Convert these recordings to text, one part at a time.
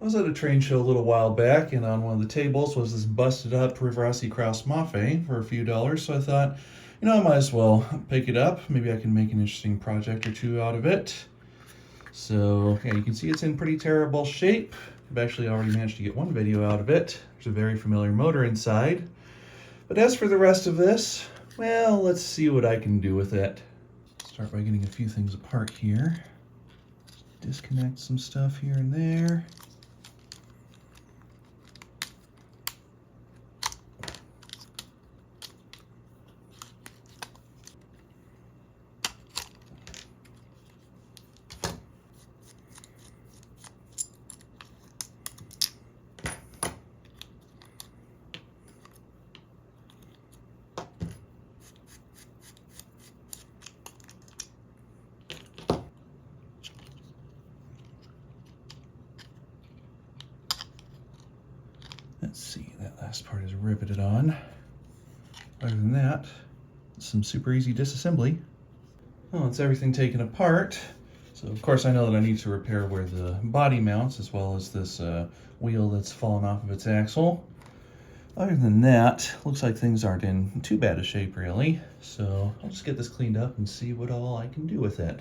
I was at a train show a little while back, and on one of the tables was this busted up Rivarossi Krauss Maffei for a few dollars. So I thought, I might as well pick it up. Maybe I can make an interesting project or two out of it. So yeah, you can see it's in pretty terrible shape. I've actually already managed to get one video out of it. There's a very familiar motor inside. But as for the rest of this, well, let's see what I can do with it. Start by getting a few things apart here. Disconnect some stuff here and there. Let's see, that last part is riveted on. Other than that, some super easy disassembly. Well, it's everything taken apart. So of course I know that I need to repair where the body mounts, as well as this wheel that's fallen off of its axle. Other than that, looks like things aren't in too bad a shape really. So I'll just get this cleaned up and see what all I can do with it.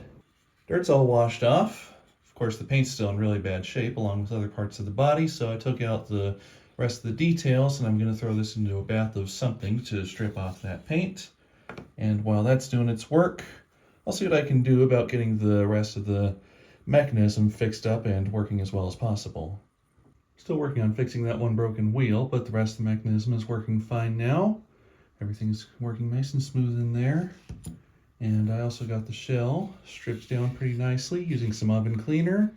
Dirt's all washed off. Of course the paint's still in really bad shape along with other parts of the body, so I took out the rest of the details and I'm going to throw this into a bath of something to strip off that paint. And while that's doing its work, I'll see what I can do about getting the rest of the mechanism fixed up and working as well as possible. Still working on fixing that one broken wheel, but the rest of the mechanism is working fine now. Everything's working nice and smooth in there. And I also got the shell stripped down pretty nicely using some oven cleaner.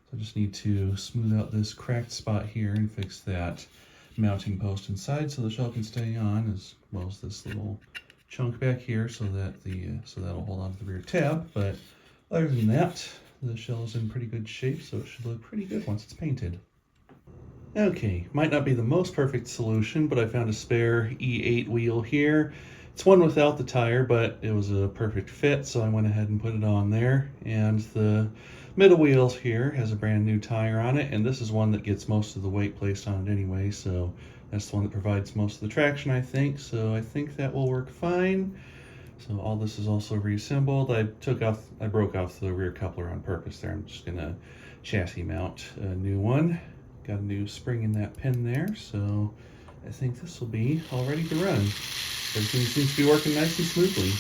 So I just need to smooth out this cracked spot here and fix that mounting post inside so the shell can stay on, as well as this little chunk back here so that that'll hold on to the rear tab. But other than that, the shell is in pretty good shape, so it should look pretty good once it's painted. Okay, might not be the most perfect solution, but I found a spare E8 wheel here. It's one without the tire, but it was a perfect fit, so I went ahead and put it on there. And the middle wheel here has a brand new tire on it, and this is one that gets most of the weight placed on it anyway, so that's the one that provides most of the traction, I think. So I think that will work fine. So all this is also reassembled. I broke off the rear coupler on purpose there. I'm just gonna chassis mount a new one. Got a new spring in that pin there, so I think this will be all ready to run. Everything seems to be working nice and smoothly.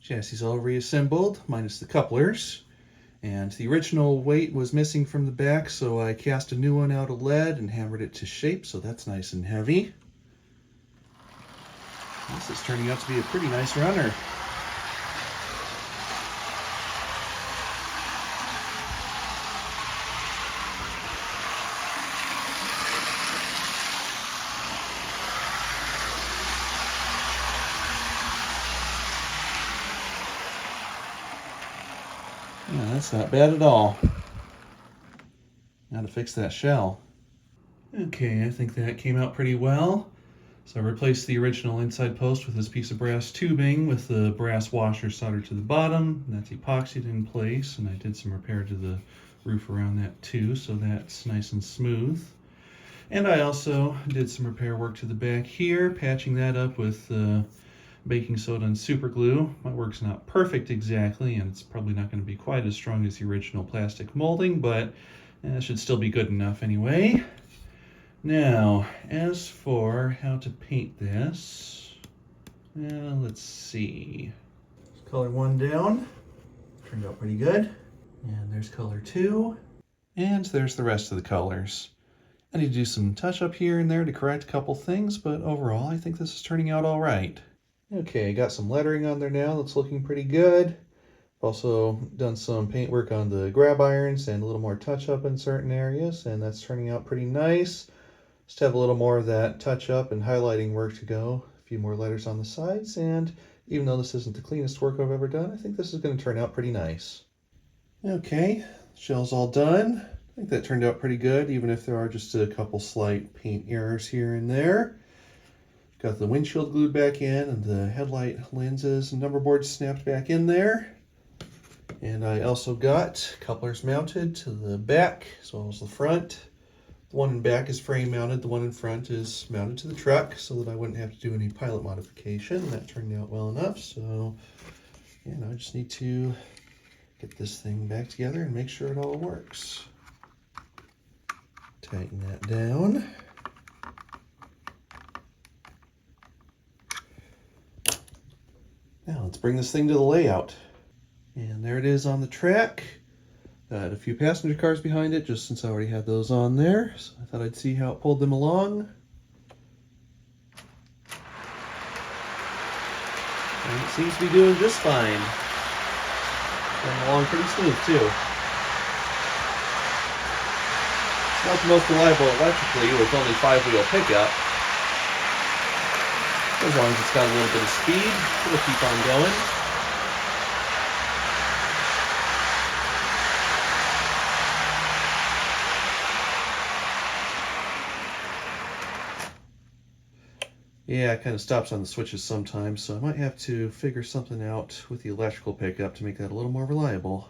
Chassis is all reassembled, minus the couplers. And the original weight was missing from the back, so I cast a new one out of lead and hammered it to shape, so that's nice and heavy. This is turning out to be a pretty nice runner. Yeah, that's not bad at all. Now to fix that shell. Okay, I think that came out pretty well. So I replaced the original inside post with this piece of brass tubing with the brass washer soldered to the bottom. That's epoxied in place, and I did some repair to the roof around that too, so that's nice and smooth. And I also did some repair work to the back here, patching that up with baking soda and super glue. My work's not perfect exactly, and it's probably not going to be quite as strong as the original plastic molding, but it should still be good enough anyway. Now, as for how to paint this, let's see. There's color 1 down. Turned out pretty good. And there's color 2. And there's the rest of the colors. I need to do some touch up here and there to correct a couple things, but overall I think this is turning out all right. Okay, got some lettering on there now that's looking pretty good. Also done some paint work on the grab irons and a little more touch up in certain areas, and that's turning out pretty nice. Just have a little more of that touch up and highlighting work to go. A few more letters on the sides, and even though this isn't the cleanest work I've ever done, I think this is going to turn out pretty nice. Okay, shell's all done. I think that turned out pretty good, even if there are just a couple slight paint errors here and there. Got the windshield glued back in and the headlight lenses and number boards snapped back in there. And I also got couplers mounted to the back as well as the front. The one in back is frame mounted, the one in front is mounted to the truck so that I wouldn't have to do any pilot modification. That turned out well enough, so I just need to get this thing back together and make sure it all works. Tighten that down. Now let's bring this thing to the layout. And there it is on the track. Got a few passenger cars behind it, just since I already had those on there. So I thought I'd see how it pulled them along. And it seems to be doing just fine. Going along pretty smooth too. It's not the most reliable electrically with only 5-wheel pickup. As long as it's got a little bit of speed, it'll keep on going. Yeah, it kind of stops on the switches sometimes, so I might have to figure something out with the electrical pickup to make that a little more reliable.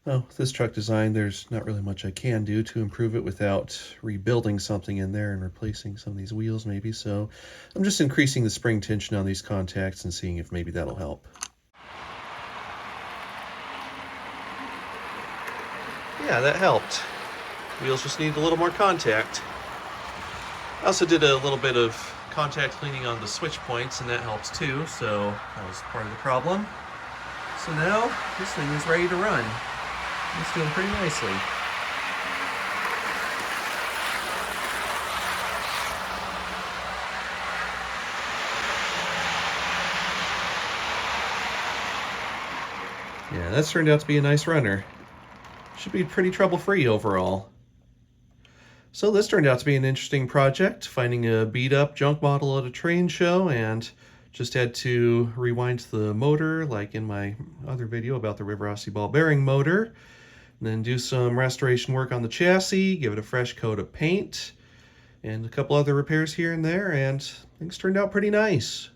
Well, with this truck design, there's not really much I can do to improve it without rebuilding something in there and replacing some of these wheels maybe, so I'm just increasing the spring tension on these contacts and seeing if maybe that'll help. Yeah, that helped. Wheels just need a little more contact. I also did a little bit of contact cleaning on the switch points, and that helps too, so that was part of the problem. So now this thing is ready to run. It's doing pretty nicely. Yeah, that's turned out to be a nice runner. Should be pretty trouble-free overall. So this turned out to be an interesting project, finding a beat-up junk model at a train show, and just had to rewind the motor like in my other video about the Rivarossi ball bearing motor, and then do some restoration work on the chassis, give it a fresh coat of paint, and a couple other repairs here and there, and things turned out pretty nice.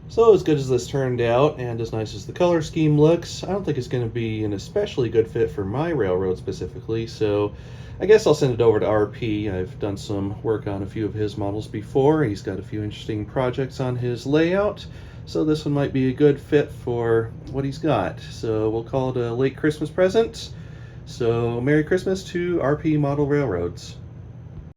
So as good as this turned out, and as nice as the color scheme looks, I don't think it's going to be an especially good fit for my railroad specifically, so I guess I'll send it over to RP. I've done some work on a few of his models before. He's got a few interesting projects on his layout, so this one might be a good fit for what he's got. So we'll call it a late Christmas present. So Merry Christmas to RP Model Railroads.